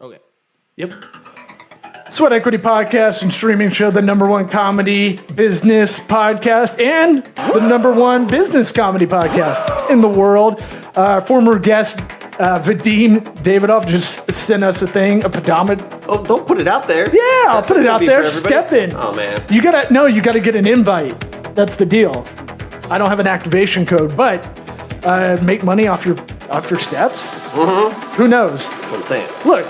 Okay. Yep. Sweat Equity Podcast and streaming show, the #1 comedy business podcast and the #1 business comedy podcast in the world. Former guest Vadim Davidoff just sent us a thing, a pedometer. Oh, don't put it out there. Yeah, I'll put it out there. Step in. Oh man. You gotta get an invite. That's the deal. I don't have an activation code, but make money off your steps. Mm-hmm. Who knows? That's what I'm saying. Look,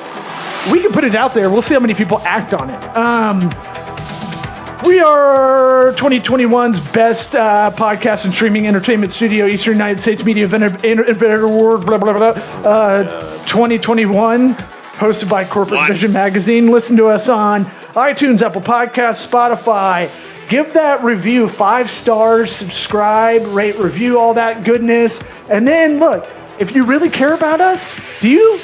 we can put it out there. We'll see how many people act on it. We are 2021's best podcast and streaming entertainment studio, Eastern United States Media Inventor Award, blah, blah, blah. 2021, hosted by Corporate Vision Magazine. Listen to us on iTunes, Apple Podcasts, Spotify. Give that review 5 stars, subscribe, rate, review, all that goodness. And then, look, if you really care about us, do you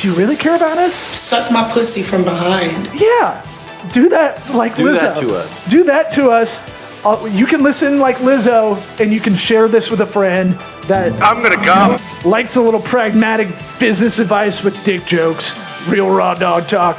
really care about us? Suck my pussy from behind. Yeah. Do that like Lizzo. Do that to us. Do that to us. You can listen like Lizzo, and you can share this with a friend that I'm gonna go. Likes a little pragmatic business advice with dick jokes. Real raw dog talk.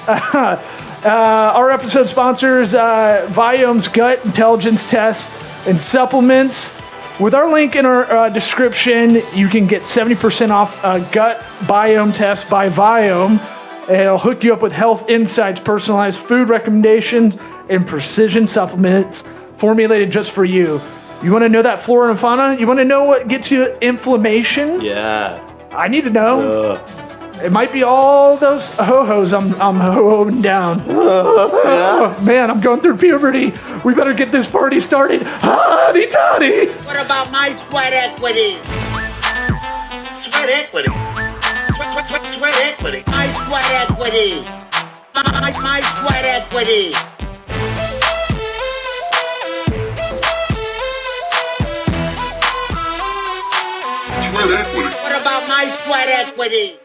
Our episode sponsors, Viome's Gut Intelligence Tests and Supplements. With our link in our description, you can get 70% off a gut biome test by Viome. It'll hook you up with health insights, personalized food recommendations, and precision supplements formulated just for you. You want to know that flora and fauna? You want to know what gets you inflammation? Yeah. I need to know. It might be all those ho-hos I'm ho-hoing down. Oh, man, I'm going through puberty. We better get this party started. Hotty toddy. What about my sweat equity? Sweat equity. Sweat equity. My sweat equity. My sweat equity. Sweat equity. What about my sweat equity?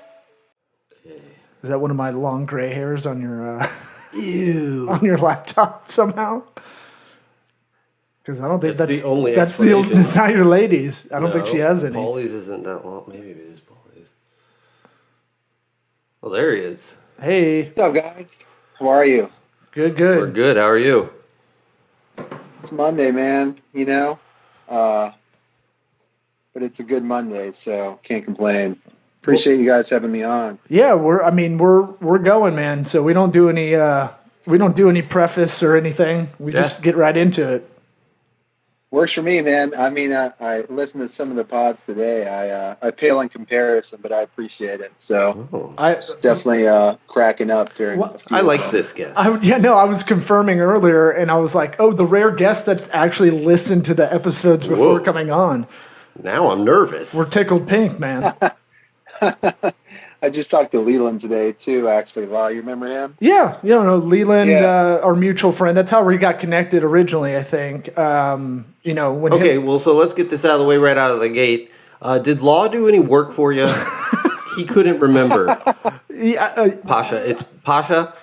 Is that one of my long gray hairs on your Ew. on your laptop somehow? Because I don't think That's the only that's explanation. it's not your lady's. I don't think she has any. Paulie's isn't that long. Maybe it is Paulie's. Well, there he is. Hey, What's up, guys? How are you? good. We're good. How are you? It's Monday, man. You know, but it's a good Monday, so can't complain. Appreciate you guys having me on. Yeah, we're going, man. So we don't do any preface or anything. We just get right into it. Works for me, man. I mean, I listened to some of the pods today. I pale in comparison, but I appreciate it. So I definitely cracking up during. I like this guest. I was confirming earlier, and I was like, oh, the rare guest that's actually listened to the episodes before Whoa. coming on. Now I'm nervous. We're tickled pink, man. I just talked to Leland today too. Actually, Law, you remember him? Yeah, Leland, Yeah. our mutual friend. That's how we got connected originally, I think. When Okay, well, so let's get this out of the way right out of the gate. Did Law do any work for you? He couldn't remember. Pasha. It's Pasha?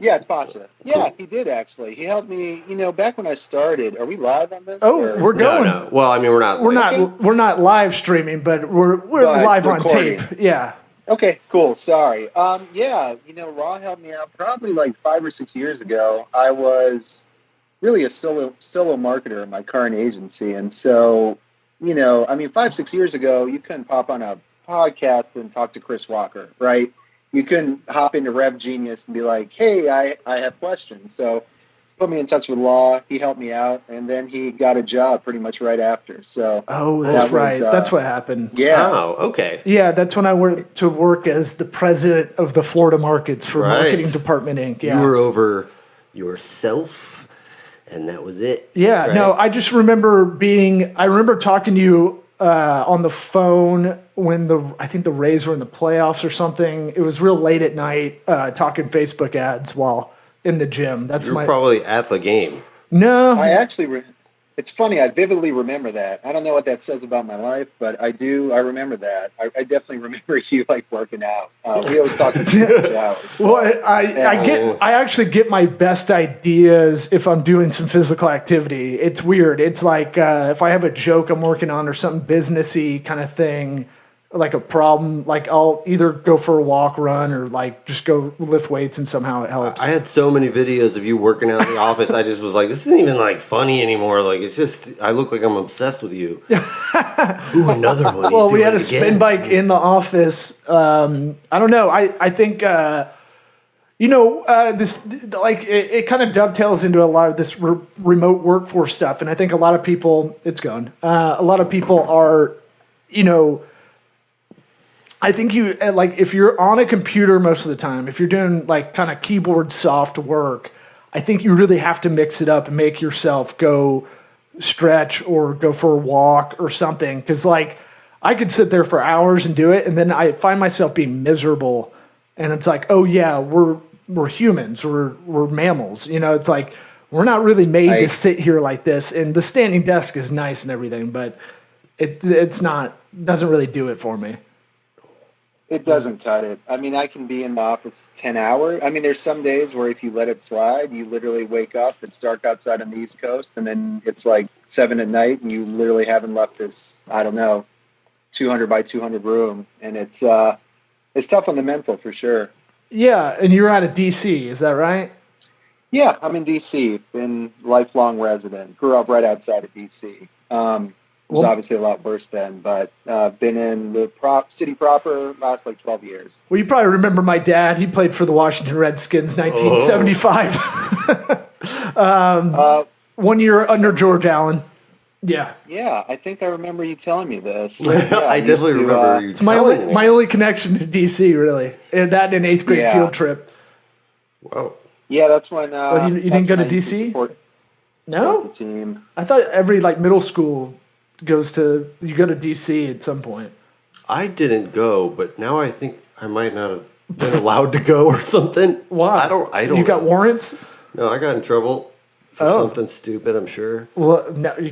Yeah, it's Pasha. Yeah, he did actually. He helped me. Back when I started. Are we live on this? Oh, or- we're going. No. Well, I mean, we're not. We're not live streaming, but we're live recording. on tape. Yeah. Okay, cool. Sorry. Raw helped me out probably like 5 or 6 years ago. I was really a solo marketer in my current agency. And so, 5-6 years ago, you couldn't pop on a podcast and talk to Chris Walker, right? You couldn't hop into Rev Genius and be like, hey, I have questions. So put me in touch with Law. He helped me out, and then he got a job pretty much right after. So that's right. That's what happened. Yeah. Oh, okay. Yeah, that's when I went to work as the president of the Florida markets for Right. Marketing Department Inc. Yeah. You were over yourself, and that was it. Yeah, right? no, I just remember talking to you on the phone when I think the Rays were in the playoffs or something. It was real late at night, talking Facebook ads while in the gym. You were probably at the game. No. I actually, it's funny. I vividly remember that. I don't know what that says about my life, but I do. I remember that. I definitely remember you working out. We always talk about hours. So, Well, I actually get my best ideas if I'm doing some physical activity. It's weird. It's like if I have a joke I'm working on or something businessy kind of thing, like a problem, like I'll either go for a walk, run, or like just go lift weights, and somehow it helps. I had so many videos of you working out in the office. I just was like, this isn't even like funny anymore. Like, it's just, I look like I'm obsessed with you. Ooh, another one. Well, we had a spin bike in the office. I don't know. I think, this, like, it kind of dovetails into a lot of this remote workforce stuff. And I think a lot of people, it's gone. A lot of people are, I think if you're on a computer most of the time, if you're doing like kind of keyboard soft work, I think you really have to mix it up and make yourself go stretch or go for a walk or something. Cause like I could sit there for hours and do it. And then I find myself being miserable, and it's like, oh yeah, we're humans, we're mammals. It's like, we're not really made to sit here like this. And the standing desk is nice and everything, but doesn't really do it for me. It doesn't cut it. I mean, I can be in the office 10 hours. I mean, there's some days where if you let it slide, you literally wake up, it's dark outside on the East Coast, and then it's like 7 at night, and you literally haven't left this, 200 by 200 room. And it's tough on the mental for sure. Yeah, and you're out of D.C., is that right? Yeah, I'm in D.C., been lifelong resident, grew up right outside of D.C. It was obviously a lot worse then, but been in the city proper last like 12 years. Well, you probably remember my dad. He played for the Washington Redskins, 1975. 1 year under George Allen. Yeah. Yeah, I think I remember you telling me this. Yeah, I definitely remember you telling me. It's my only connection to D.C., really. And that and an 8th grade field trip. Wow. Yeah, that's when... you didn't go to D.C.? No? The team. I thought every middle school... you go to DC at some point. I didn't go, but now I think I might not have been allowed to go or something. Why? I don't You got warrants? No, I got in trouble for something stupid, I'm sure. Well, now you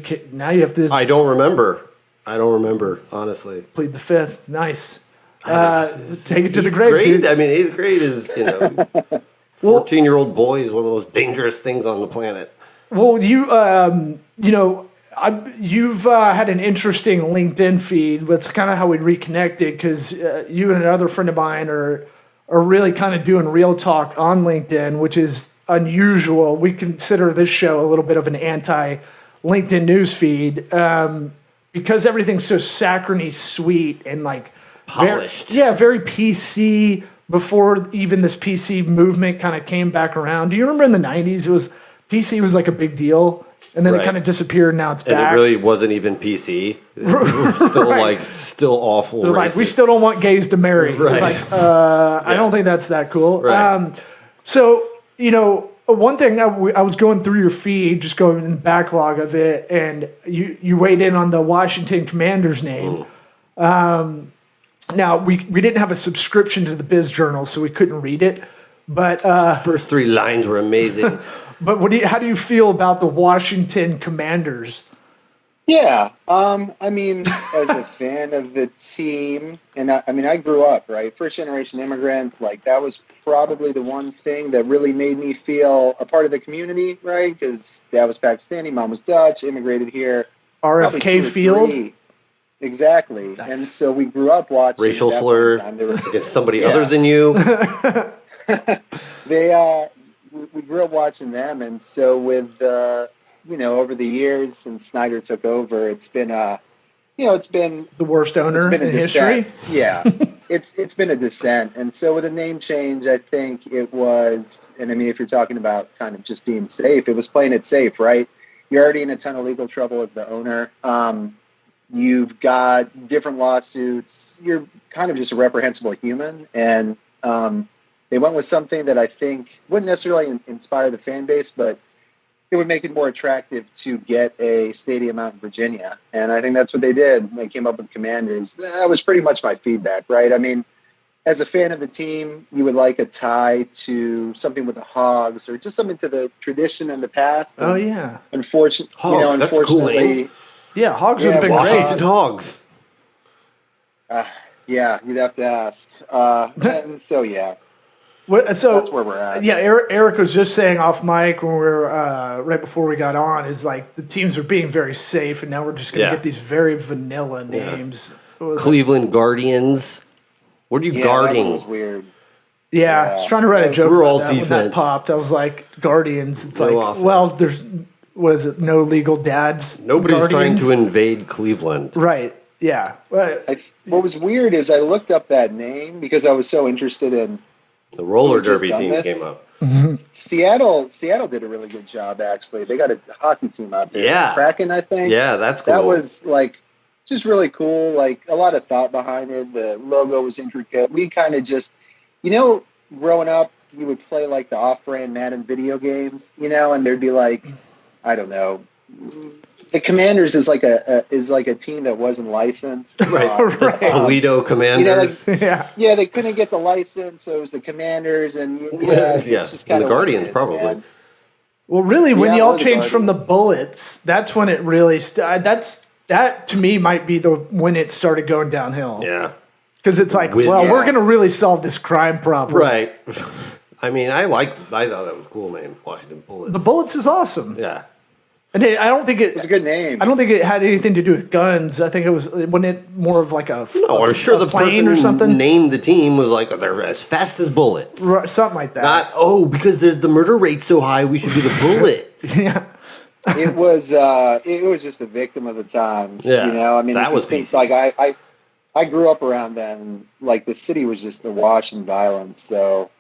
have to... I don't remember, honestly. Plead the fifth. Nice. Take it to the grave, dude. I mean, 8th grade is, 14-year-old boy is one of the most dangerous things on the planet. Well, you've had an interesting LinkedIn feed. That's kind of how we reconnected, because you and another friend of mine are really kind of doing real talk on LinkedIn, which is unusual. We consider this show a little bit of an anti-LinkedIn news feed because everything's so saccharine sweet and like polished. Very PC. Before even this PC movement kind of came back around. Do you remember in the 90s, PC was like a big deal? And then it kind of disappeared, and now it's back. And it really wasn't even PC. It was still still awful. They're like, we still don't want gays to marry. Right. I don't think that's that cool. Right. One thing I was going through your feed, just going in the backlog of it, and you weighed in on the Washington Commanders name. Now, we didn't have a subscription to the Biz Journal, so we couldn't read it. But first 3 lines were amazing. But how do you feel about the Washington Commanders? Yeah, I mean, as a fan of the team, and I grew up, right? First generation immigrant, like that was probably the one thing that really made me feel a part of the community, right? Because dad was Pakistani, mom was Dutch, immigrated here. RFK Field? Exactly. Nice. And so we grew up watching. Racial slur against somebody other than you. We grew up watching them, and so with over the years since Snyder took over, it's been it's been the worst owner in history. Yeah, it's been a descent, and so with a name change, I think it was. And I mean, if you're talking about kind of just being safe, it was playing it safe, right? You're already in a ton of legal trouble as the owner. You've got different lawsuits. You're kind of just a reprehensible human, and they went with something that I think wouldn't necessarily inspire the fan base, but it would make it more attractive to get a stadium out in Virginia. And I think that's what they did. They came up with Commanders. That was pretty much my feedback, right? I mean, as a fan of the team, you would like a tie to something with the Hogs or just something to the tradition and the past. Oh, yeah. Unfortunately, Hogs, that's cool name. Yeah, Hogs would have been Washington great. Hogs. Yeah, you'd have to ask. And so, yeah. So that's where we're at. Yeah, Eric was just saying off mic when we were right before we got on, is like the teams are being very safe, and now we're just going to get these very vanilla names. Cleveland Guardians. What are you guarding? That one was weird. Yeah, I was trying to write a joke We're about all that when defense. that popped. I was like, Guardians. It's No like, offense. well, there's, what is it, no legal dads? Nobody's Guardians? trying to invade Cleveland. Right, yeah. What was weird is I looked up that name because I was so interested in The roller Who just derby done team this? came up. Seattle did a really good job, actually. They got a hockey team out there. Yeah. Kraken, I think. Yeah, that's cool. That was like just really cool. Like a lot of thought behind it. The logo was intricate. We kind of just, growing up, we would play like the off-brand Madden video games, and there'd be like, I don't know, the Commanders is like a team that wasn't licensed. Right. Toledo Commanders. They couldn't get the license, so it was the Commanders, and it's just kind and the of Guardians probably. Man. Well, really, when Yeah, y'all or the changed from the Guardians. Bullets, that's when it really that to me might be when it started going downhill. Yeah. Because it's like, With- we're going to really solve this crime problem. Right. I mean, I thought that was a cool name, Washington Bullets. The Bullets is awesome. Yeah. And I don't think It's a good name. I don't think it had anything to do with guns. I think wasn't it more of like a No, I'm sure the plane person or something, who named the team was like, they're as fast as bullets. Right, something like that. Not, because the murder rate's so high, we should be the bullets. Yeah. It was just a victim of the times. Yeah, I mean, that if you was think, PC. like I grew up around then. Like the city was just awash in violence, so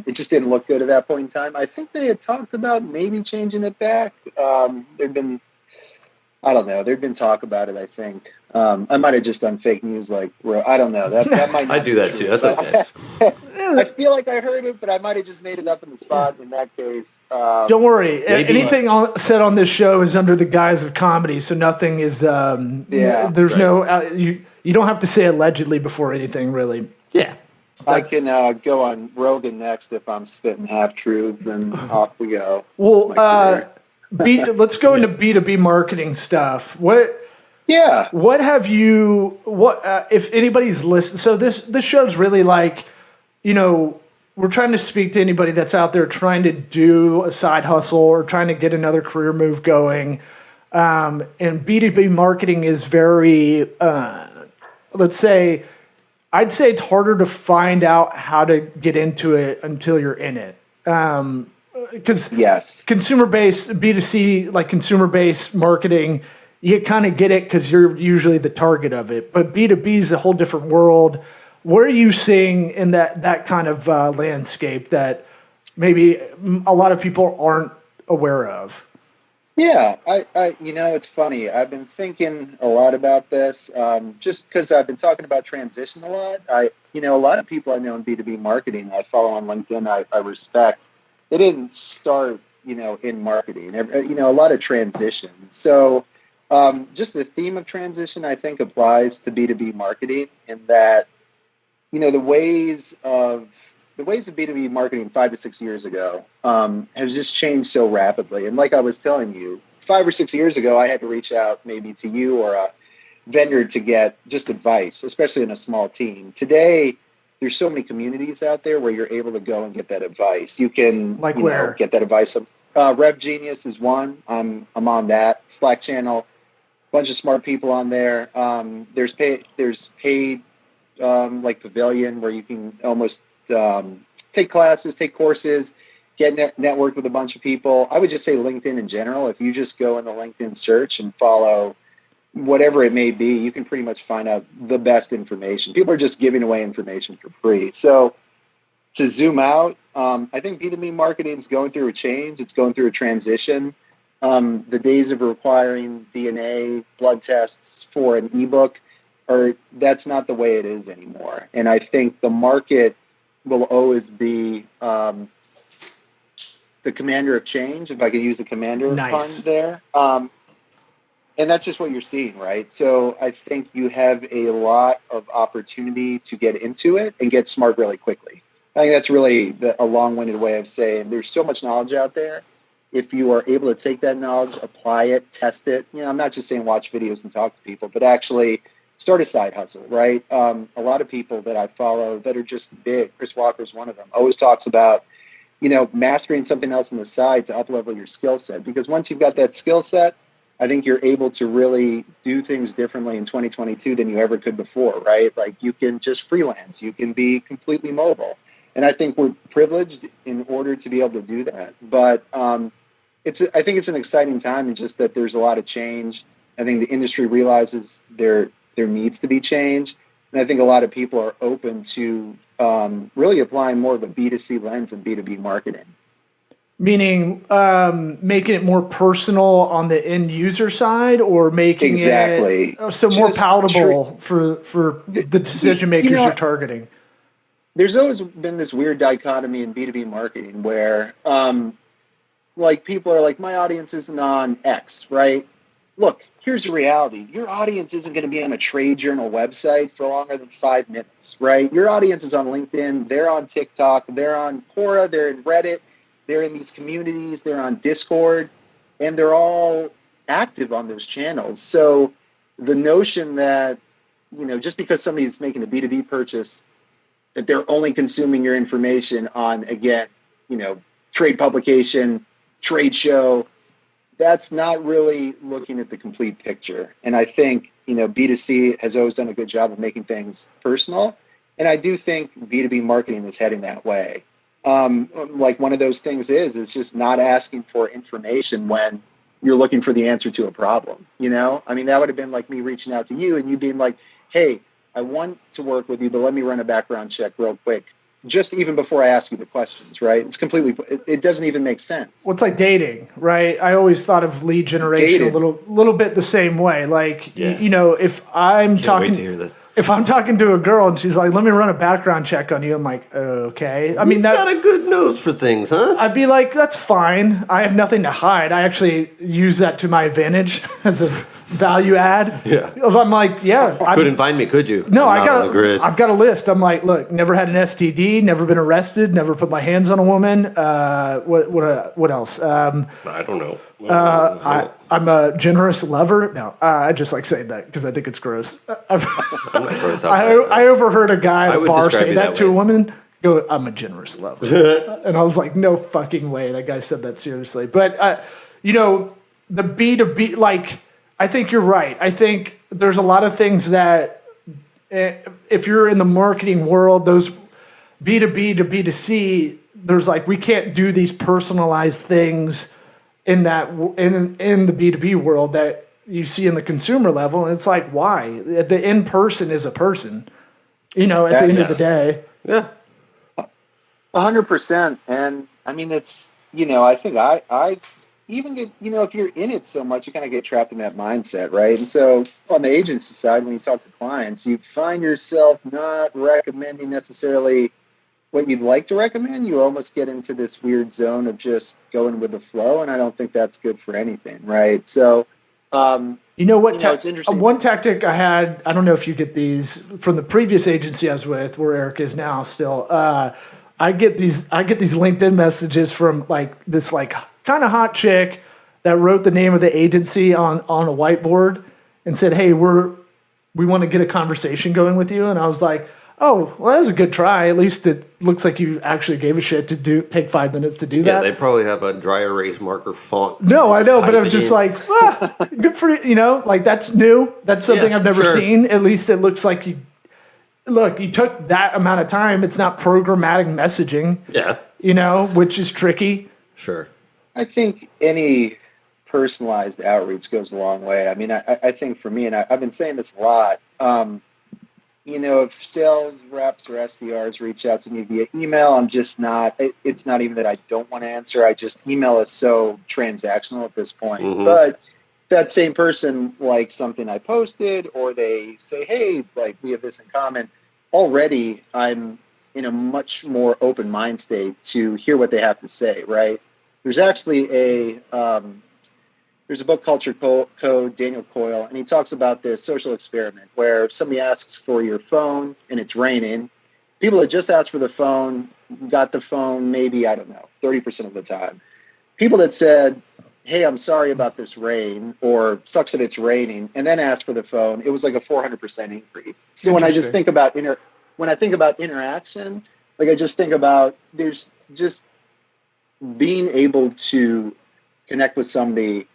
it just didn't look good at that point in time. I think they had talked about maybe changing it back. There'd been talk about it. I think I might have just done fake news. Like, I don't know. That might. I not do be that true, too. That's but okay. I feel like I heard it, but I might have just made it up in the spot. In that case, Don't worry. Maybe. Anything said on this show is under the guise of comedy, so nothing is. There's right. no. You don't have to say allegedly before anything, really. Yeah. I can go on Rogan next if I'm spitting half truths, and off we go. Well, My career. let's go into B2B marketing stuff. What have you? If anybody's listening? So this show's really like, we're trying to speak to anybody that's out there trying to do a side hustle or trying to get another career move going. And B2B marketing is very, let's say, I'd say it's harder to find out how to get into it until you're in it. Because consumer-based B2C, like consumer-based marketing, you kind of get it because you're usually the target of it. But B2B is a whole different world. What are you seeing in that kind of landscape that maybe a lot of people aren't aware of? Yeah, I it's funny. I've been thinking a lot about this, just because I've been talking about transition a lot. A lot of people I know in B2B marketing, I follow on LinkedIn, I respect. They didn't start, in marketing. A lot of transition. So, just the theme of transition, I think, applies to B2B marketing in that, the ways of B2B marketing 5 to 6 years ago has just changed so rapidly. And like I was telling you, 5 or 6 years ago, I had to reach out maybe to you or a vendor to get just advice, especially in a small team. Today, there's so many communities out there where you're able to go and get that advice. You can get that advice. Rev Genius is one. I'm on that Slack channel. Bunch of smart people on there. There's paid like Pavilion where you can almost take classes, take courses, get networked with a bunch of people. I would just say LinkedIn in general. If you just go in the LinkedIn search and follow whatever it may be, you can pretty much find out the best information. People are just giving away information for free. So to zoom out, I think B2B marketing is going through a change. It's going through a transition. The days of requiring DNA blood tests for an ebook, that's not the way it is anymore. And I think the market will always be the commander of change, if I could use a commander pun there. And that's just what you're seeing, right? So I think you have a lot of opportunity to get into it and get smart really quickly. I think that's really a long-winded way of saying there's so much knowledge out there. If you are able to take that knowledge, apply it, test it, I'm not just saying watch videos and talk to people, but actually start a side hustle, right? A lot of people that I follow that are just big, Chris Walker's one of them, always talks about, mastering something else on the side to up-level your skill set. Because once you've got that skill set, I think you're able to really do things differently in 2022 than you ever could before, right? Like you can just freelance, you can be completely mobile. And I think we're privileged in order to be able to do that. But I think it's an exciting time, and just that there's a lot of change. I think the industry realizes there needs to be change. And I think a lot of people are open to really applying more of a B2C lens in B2B marketing. Meaning making it more personal on the end user side, or making it so more palatable for the decision makers you're targeting? There's always been this weird dichotomy in B2B marketing where like people are like, my audience isn't on X, right? Look, here's the reality. Your audience isn't going to be on a trade journal website for longer than 5 minutes, right? Your audience is on LinkedIn. They're on TikTok. They're on Quora. They're in Reddit. They're in these communities, they're on Discord, and they're all active on those channels. So the notion that, just because somebody's making a B2B purchase, that they're only consuming your information on, again, trade publication, trade show, that's not really looking at the complete picture. And I think, B2C has always done a good job of making things personal. And I do think B2B marketing is heading that way. Like one of those things is just not asking for information when you're looking for the answer to a problem. I mean, that would have been like me reaching out to you and you being like, hey, I want to work with you, but let me run a background check real quick, just even before I ask you the questions, right? It's completely, it doesn't even make sense. Well, it's like dating, right? I always thought of lead generation a little bit the same way. Like, yes. If I'm Can't wait to hear this. If I'm talking to a girl and she's like, let me run a background check on you, I'm like, okay. I mean, You've got a good nose for things, huh? I'd be like, that's fine. I have nothing to hide. I actually use that to my advantage as a value add. Yeah. If I'm like, couldn't find me, could you? No, I've got a list. I'm like, look, never had an STD, never been arrested, never put my hands on a woman. What else? I don't know. I'm a generous lover. No, I just like saying that because I think it's gross. I'm not gross. I overheard a guy at a bar say that to way. a woman. Go, I'm a generous lover. And I was like, no fucking way. That guy said that seriously. But, the B2B, like, I think you're right. I think there's a lot of things that if you're in the marketing world, those B2B to B2C, there's like, we can't do these personalized things in that in the B2B world that you see in the consumer level. And it's like, why? The in person is a person, at the end of the day. Yeah. 100%. And I mean, it's, I think I even get, if you're in it so much, you kind of get trapped in that mindset, right? And so on the agency side, when you talk to clients, you find yourself not recommending necessarily what you'd like to recommend. You almost get into this weird zone of just going with the flow. And I don't think that's good for anything, right? So, it's interesting. One tactic I had, I don't know if you get these from the previous agency I was with, where Eric is now still, I get these LinkedIn messages from like this like kind of hot chick that wrote the name of the agency on a whiteboard and said, hey, we want to get a conversation going with you. And I was like, oh, well, that was a good try. At least it looks like you actually gave a shit to take 5 minutes to do that. Yeah, they probably have a dry erase marker font. No, I know, but I was just like, good for you. Like that's new. That's something I've never seen. At least it looks like you took that amount of time. It's not programmatic messaging. Yeah. Which is tricky. Sure. I think any personalized outreach goes a long way. I mean, I think for me, and I've been saying this a lot, if sales reps or SDRs reach out to me via email, I'm just not, it's not even that I don't want to answer. I just, email is so transactional at this point. Mm-hmm. But that same person likes something I posted, or they say, hey, like we have this in common, already I'm in a much more open mind state to hear what they have to say, right? There's actually there's a book, Culture Code, Daniel Coyle, and he talks about this social experiment where somebody asks for your phone and it's raining. People that just asked for the phone got the phone maybe, 30% of the time. People that said, hey, I'm sorry about this rain, or sucks that it's raining, and then asked for the phone, it was like a 400% increase. So when I just think about interaction, like I just think about there's just being able to connect with somebody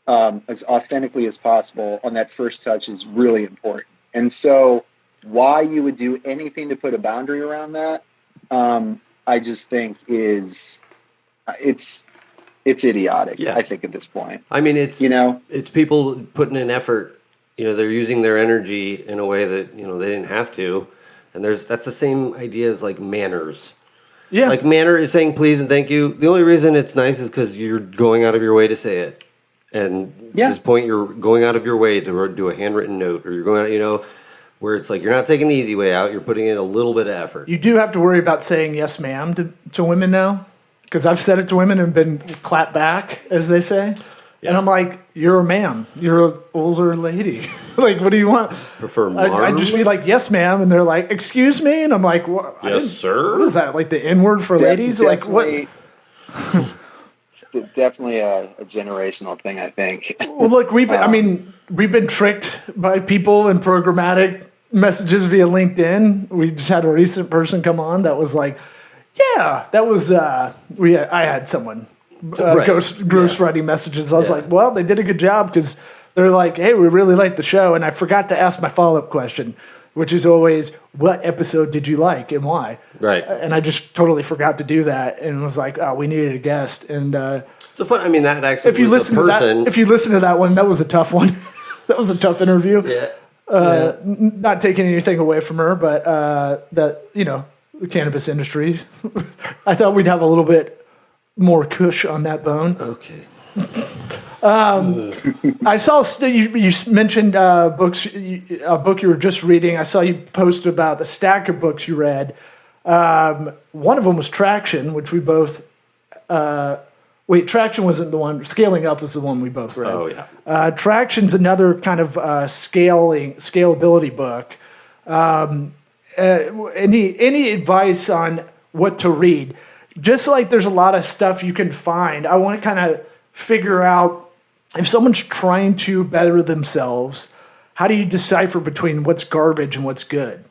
as authentically as possible on that first touch is really important. And so why you would do anything to put a boundary around that, I just think it's idiotic. Yeah. I think at this point. I mean, it's people putting in effort. They're using their energy in a way that they didn't have to, and that's the same idea as like manners. Yeah, like manner is saying please and thank you. The only reason it's nice is because you're going out of your way to say it, and at this point you're going out of your way to do a handwritten note, or you're going out, where it's like you're not taking the easy way out. You're putting in a little bit of effort. You do have to worry about saying yes, ma'am to women now. Because I've said it to women and been clapped back, as they say. Yeah. And I'm like, you're a ma'am. You're an older lady. Like, what do you want? Prefer marm? I'd just be like, yes, ma'am. And they're like, excuse me? And I'm like, what? Yes, sir? What is that? Like the N-word for ladies? Like, what? It's definitely a generational thing, I think. Well, look, we've been tricked by people in programmatic messages via LinkedIn. We just had a recent person come on that was like, yeah, that was I had someone ghost writing messages. I was like, well, they did a good job because they're like, hey, we really liked the show, and I forgot to ask my follow-up question, which is always, what episode did you like and why? Right. And I just totally forgot to do that, and was like, oh, we needed a guest. And so fun. I mean, that actually if you listen to that one, that was a tough one. That was a tough interview. Yeah. Not taking anything away from her, but the cannabis industry. I thought we'd have a little bit more cush on that bone. Okay. I saw you mentioned books, a book you were just reading. I saw you post about the stack of books you read. One of them was Traction, which we both. Traction wasn't the one. Scaling Up was the one we both read. Oh yeah. Traction's another kind of scalability book. Any advice on what to read? Just like there's a lot of stuff you can find, I want to kind of figure out if someone's trying to better themselves, how do you decipher between what's garbage and what's good?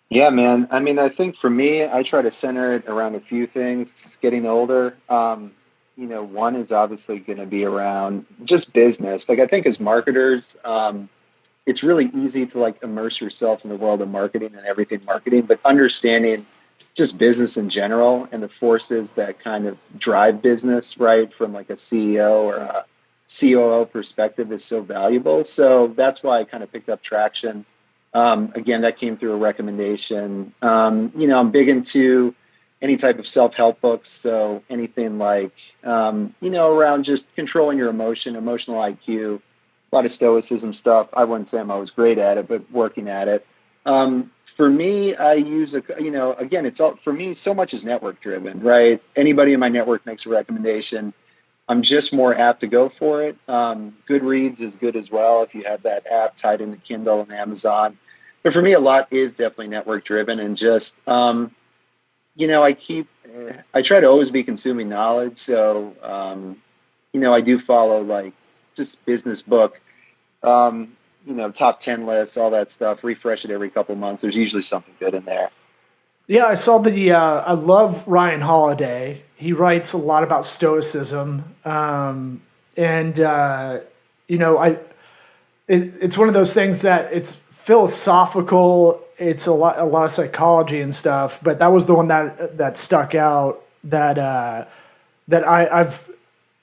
Yeah, man. I mean, I think for me, I try to center it around a few things. Getting older, one is obviously going to be around just business. Like I think as marketers, it's really easy to like immerse yourself in the world of marketing and everything marketing, but understanding just business in general and the forces that kind of drive business, right, from like a CEO or a COO perspective is so valuable. So that's why I kind of picked up Traction. Again, that came through a recommendation. I'm big into any type of self-help books. So anything like, around just controlling your emotional IQ, a lot of stoicism stuff. I wouldn't say I'm always great at it, but working at it. For me, I use again, it's all for me. So much is network driven, right? Anybody in my network makes a recommendation, I'm just more apt to go for it. Goodreads is good as well if you have that app tied into Kindle and Amazon. But for me, a lot is definitely network driven, and just I try to always be consuming knowledge. So I do follow like just business book. Top 10 lists, all that stuff, refresh it every couple months. There's usually something good in there. Yeah, I saw I love Ryan Holiday. He writes a lot about stoicism. It's one of those things that it's philosophical. It's a lot of psychology and stuff, but that was the one that stuck out that I've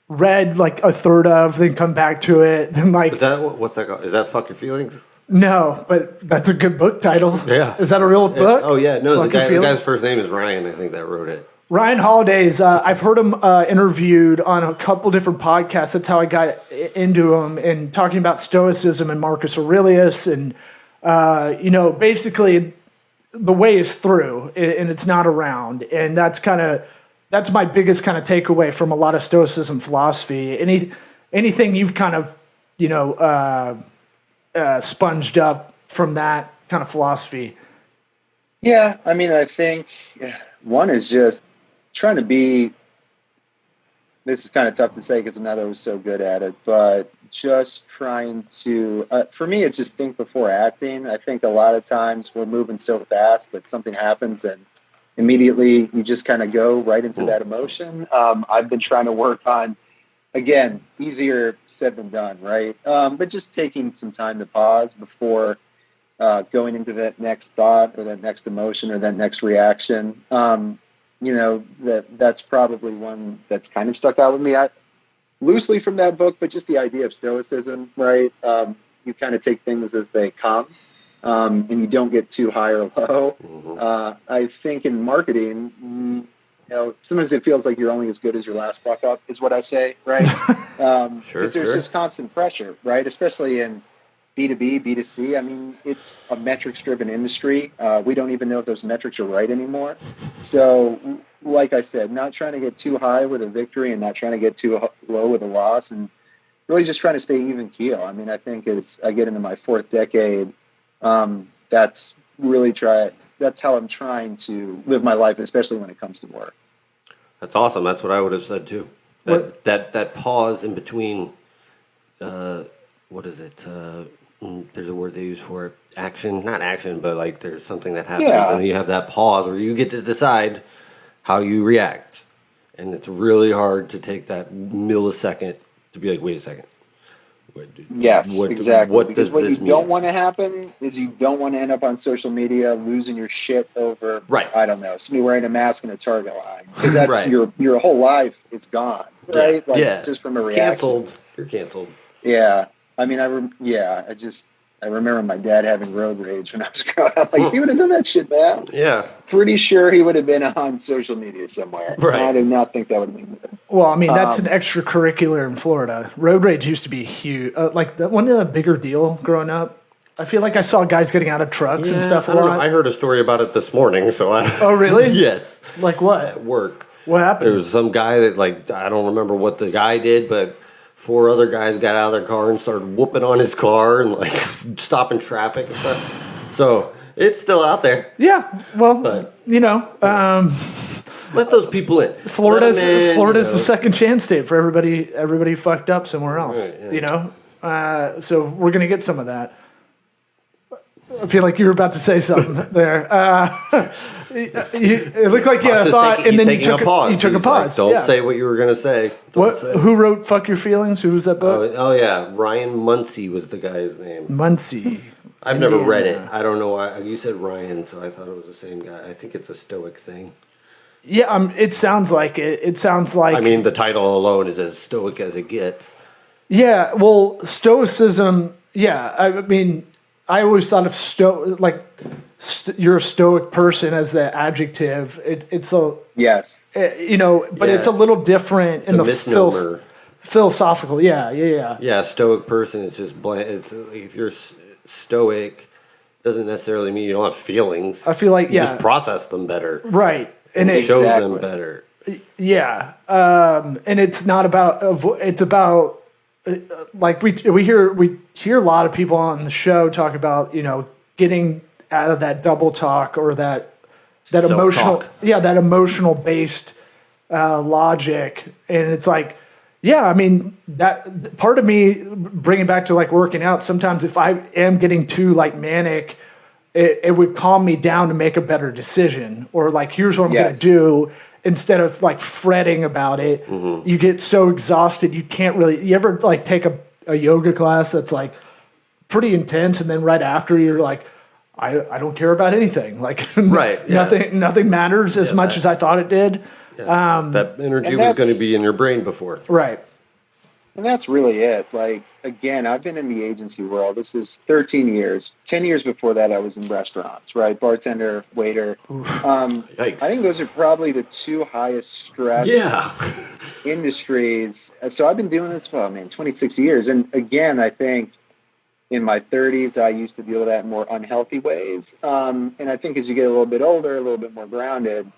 read like a third of, then come back to it. Then like, what's that called? Is that Fuck Your Feelings? No, but that's a good book title. Yeah. Is that a real book? Oh yeah, no. The guy's first name is Ryan. I think that wrote it. Ryan Holiday's. I've heard him interviewed on a couple different podcasts. That's how I got into him, and talking about stoicism and Marcus Aurelius, and basically the way is through, and it's not around, and that's my biggest kind of takeaway from a lot of stoicism philosophy. Anything you've kind of sponged up from that kind of philosophy? Yeah, I mean, I think one is just trying to be. This is kind of tough to say because another was so good at it, but just trying to. For me, it's just think before acting. I think a lot of times we're moving so fast that something happens and immediately you just kind of go right into that emotion. I've been trying to work on again, easier said than done, right? But just taking some time to pause before going into that next thought or that next emotion or that next reaction. That's probably one that's kind of stuck out with me. Loosely from that book, but just the idea of stoicism, right? You kind of take things as they come, and you don't get too high or low. Mm-hmm. I think in marketing, sometimes it feels like you're only as good as your last fuck up, is what I say, right? Sure. There's just constant pressure, right? Especially in B2B, B2C. I mean, it's a metrics-driven industry. We don't even know if those metrics are right anymore. So, like I said, not trying to get too high with a victory and not trying to get too low with a loss, and really just trying to stay even keel. I mean, I think as I get into my fourth decade, that's how I'm trying to live my life, especially when it comes to work. That's awesome. That's what I would have said too. That pause in between. What is it? There's a word they use for it. Action, not action, but like there's something that happens, and you have that pause where you get to decide how you react, and it's really hard to take that millisecond to be like, wait a second. Exactly. Because what you mean? don't want to happen is you don't want to end up on social media losing your shit over, I don't know, somebody wearing a mask in a Target line. Because that's your whole life is gone, right? Just from a reaction. Canceled. You're canceled. Yeah. I mean, I remember my dad having road rage when I was growing up. Like, if he would have done that shit now, pretty sure he would have been on social media somewhere. Right. I do not think that would have been good. Well, I mean, that's an extracurricular in Florida. Road rage used to be huge. Wasn't it a bigger deal growing up? I feel like I saw guys getting out of trucks and stuff a lot. I heard a story about it this morning. So Oh, really? Yes. Like what? At work. What happened? There was some guy that, I don't remember what the guy did, but 4 other guys got out of their car and started whooping on his car and stopping traffic and stuff. So it's still out there. Yeah. Well, let those people in. Florida's the second chance state for everybody. Everybody fucked up somewhere else. Right, so we're gonna get some of that. I feel like you were about to say something there. It looked like you had a thought, and then you took a pause. Don't say what you were going to say. Who wrote "Fuck Your Feelings"? Who was that book? Oh yeah, Ryan Muncie was the guy's name. Muncie. I've never read it. I don't know why. You said Ryan, so I thought it was the same guy. I think it's a Stoic thing. Yeah, it sounds like it. It sounds like. I mean, the title alone is as stoic as it gets. Yeah, well, stoicism. Yeah, I mean, I always thought of you're a stoic person as the adjective. It's a yes, but it's a little different in the misnomer. Philosophical. Yeah. Stoic person. It's just bland. It's if you're stoic, doesn't necessarily mean you don't have feelings. I feel like you just process them better, right, and it shows them better. Yeah, and it's not about. It's about. Like we hear a lot of people on the show talk about getting out of that double talk or that emotional based logic, and it's like I mean that part of me bringing back to working out. Sometimes if I am getting too manic, it would calm me down to make a better decision, or here's what I'm going to do. Instead of fretting about it, you get so exhausted you can't really. You ever take a yoga class that's pretty intense, and then right after you're I don't care about anything. Right, nothing matters as much as I thought it did. Yeah. That energy was going to be in your brain before, right? And that's really it. Again, I've been in the agency world. This is 13 years. 10 years before that, I was in restaurants, right? Bartender, waiter. I think those are probably the 2 highest stress industries. So I've been doing this for, 26 years. And again, I think in my 30s, I used to deal with that in more unhealthy ways. And I think as you get a little bit older, a little bit more grounded,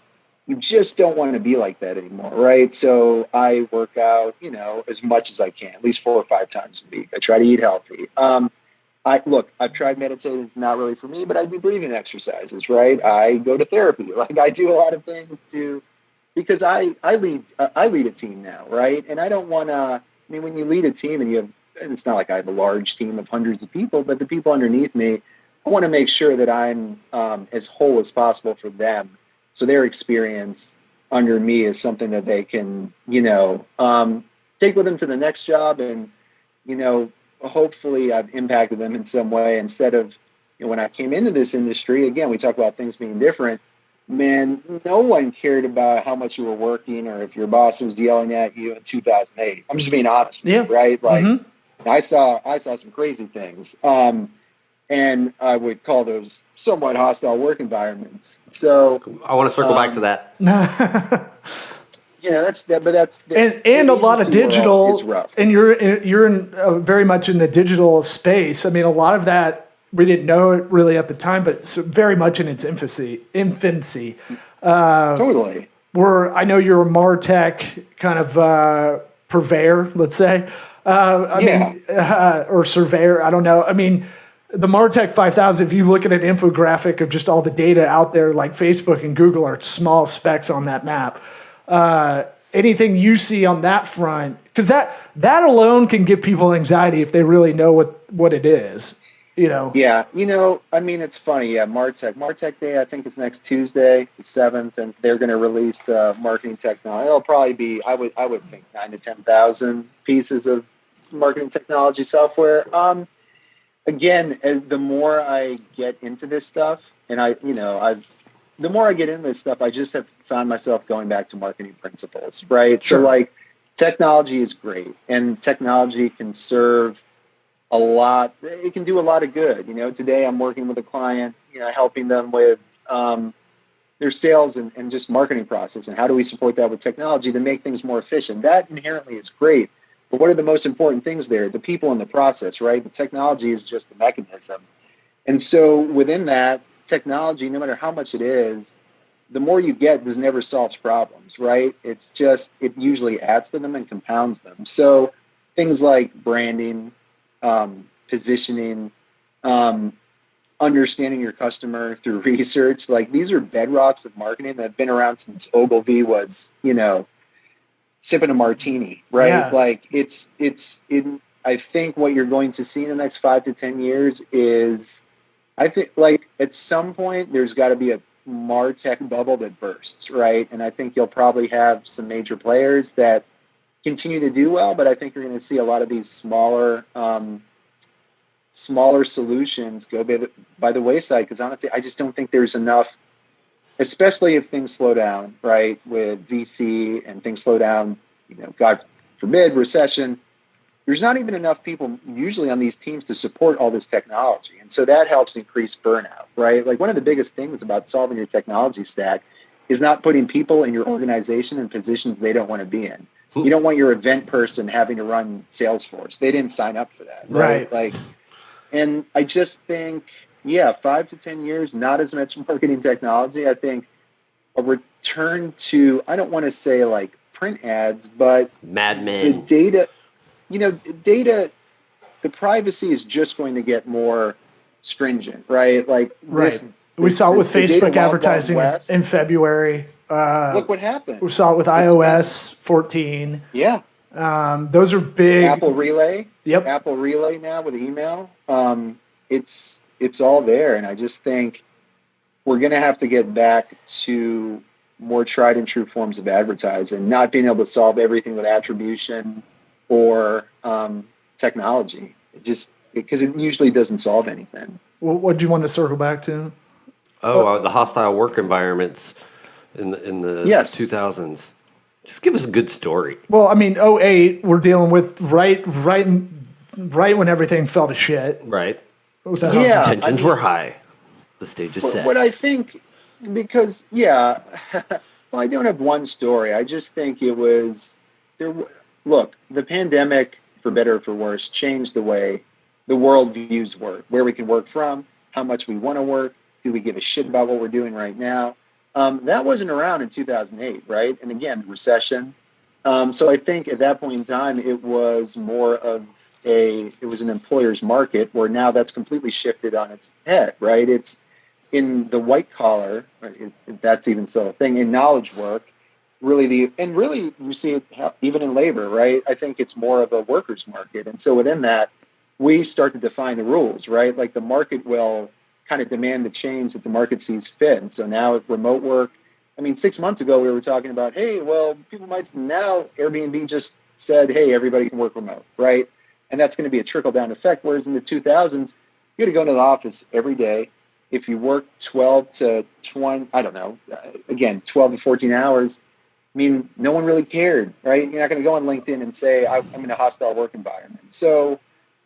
you just don't want to be like that anymore, right? So I work out, as much as I can, at least 4 or 5 times a week. I try to eat healthy. I've tried meditating. It's not really for me, but I do breathing exercises, right? I go to therapy. I do a lot of things because I lead a team now, right? And I don't want to. When you lead a team and it's not like I have a large team of hundreds of people, but the people underneath me, I want to make sure that I'm as whole as possible for them. So their experience under me is something that they can, take with them to the next job, and hopefully I've impacted them in some way. Instead of when I came into this industry, again, we talk about things being different. Man, no one cared about how much you were working or if your boss was yelling at you in 2008. I'm just being honest with you, right? Like I saw some crazy things. And I would call those somewhat hostile work environments. So I want to circle back to that. And a lot of digital is rough. And you're in very much in the digital space. I mean, a lot of that we didn't know it really at the time, but it's very much in its infancy. Totally. I know you're a MarTech kind of purveyor, let's say, or surveyor. I don't know. I mean, the MarTech 5000, if you look at an infographic of just all the data out there, like Facebook and Google are small specks on that map. Anything you see on that front, because that alone can give people anxiety if they really know what it is. Yeah, I mean, it's funny. Yeah, MarTech Day, I think is next Tuesday, the 7th, and they're going to release the marketing technology. It'll probably be, I would think 9,000 to 10,000 pieces of marketing technology software. Again, as the more I get into this stuff, and the more I get into this stuff, I just have found myself going back to marketing principles, right? Sure. So like technology is great, and technology can serve a lot. It can do a lot of good. Today I'm working with a client, helping them with their sales and just marketing process, and how do we support that with technology to make things more efficient. That inherently is great. But what are the most important things there? The people in the process, right? The technology is just a mechanism. And so within that, technology, no matter how much it is, the more you get, this never solves problems, right? It's just, it usually adds to them and compounds them. So things like branding, positioning, understanding your customer through research, like these are bedrocks of marketing that have been around since Ogilvy was, sipping a martini, right? Yeah. Like I think what you're going to see in the next 5 to 10 years is, I think like at some point there's got to be a MarTech bubble that bursts, right? And I think you'll probably have some major players that continue to do well, but I think you're going to see a lot of these smaller solutions go by the wayside, because honestly, I just don't think there's enough, especially if things slow down, right, with VC and things slow down, God forbid, recession. There's not even enough people usually on these teams to support all this technology. And so that helps increase burnout, right? Like one of the biggest things about solving your technology stack is not putting people in your organization in positions they don't want to be in. You don't want your event person having to run Salesforce. They didn't sign up for that, right? Like, and I just think, 5 to 10 years, not as much marketing technology. I think a return to, I don't want to say like print ads, but Mad Men. The data, the privacy is just going to get more stringent, right? Like, we saw it with Facebook advertising in February. Look what happened. We saw it with iOS 14. Yeah. Those are big. Apple Relay. Yep. Apple Relay now with email. It's all there. And I just think we're going to have to get back to more tried and true forms of advertising, not being able to solve everything with attribution or technology. Because it usually doesn't solve anything. What do you want to circle back to? The hostile work environments in the 2000s. Just give us a good story. Well, I mean, 2008, we're dealing with right when everything fell to shit. Right. Tensions were high. The stage is set. What I think, because, well, I don't have one story. I just think it was, look, the pandemic, for better or for worse, changed the way the world views work, where we can work from, how much we want to work, do we give a shit about what we're doing right now? That wasn't around in 2008, right? And again, recession. So I think at that point in time, it was more of it was an employer's market, where now that's completely shifted on its head, right? It's in the white collar, if that's even still a thing, in knowledge work, really you see it even in labor, right? I think it's more of a worker's market. And so within that, we start to define the rules, right? Like the market will kind of demand the change that the market sees fit. And so now with remote work, I mean, 6 months ago, we were talking about, hey, well, people might now Airbnb just said, hey, everybody can work remote, right? And that's going to be a trickle-down effect, whereas in the 2000s, you had to go into the office every day. If you work 12 to 20, I don't know, again, 12 to 14 hours, I mean, no one really cared, right? You're not going to go on LinkedIn and say, I'm in a hostile work environment. So,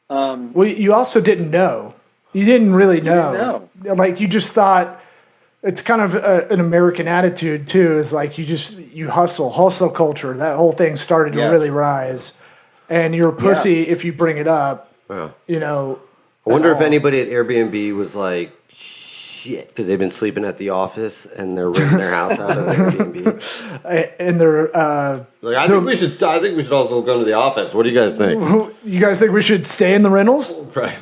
well, you also didn't know. You didn't really know. Like, you just thought, it's kind of an American attitude too. Is like you hustle culture. That whole thing started to really rise, and you're a pussy if you bring it up. You know. I wonder if anybody at Airbnb was like, shit, because they've been sleeping at the office and they're renting their house out as Airbnb. And they're like, I think we should also go to the office. What do you guys think? You guys think we should stay in the rentals? Right.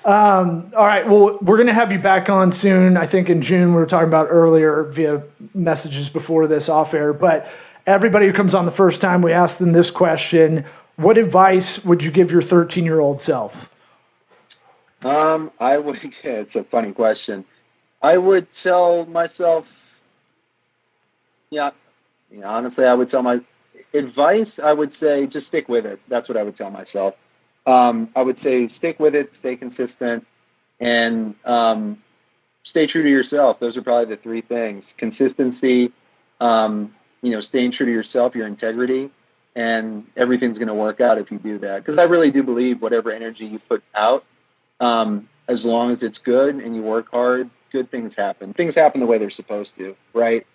All right. Well, we're going to have you back on soon. I think in June, we were talking about earlier via messages before this off air. But everybody who comes on the first time, we ask them this question: what advice would you give your 13-year-old self? I would. It's a funny question. I would tell myself, honestly, I would tell my advice. I would say just stick with it. That's what I would tell myself. I would say stick with it, stay consistent, and stay true to yourself. Those are probably the three things: consistency, staying true to yourself, your integrity, and everything's going to work out if you do that. Because I really do believe whatever energy you put out, as long as it's good and you work hard, good things happen. Things happen the way they're supposed to, right?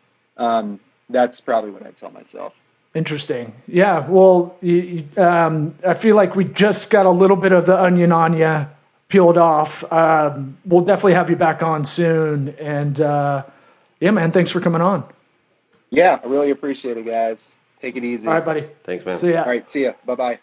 That's probably what I tell myself. Interesting. Yeah. Well, I feel like we just got a little bit of the onion on you peeled off. We'll definitely have you back on soon. And yeah, man, thanks for coming on. Yeah, I really appreciate it, guys. Take it easy. All right, buddy. Thanks, man. See ya. All right, see ya. Bye-bye.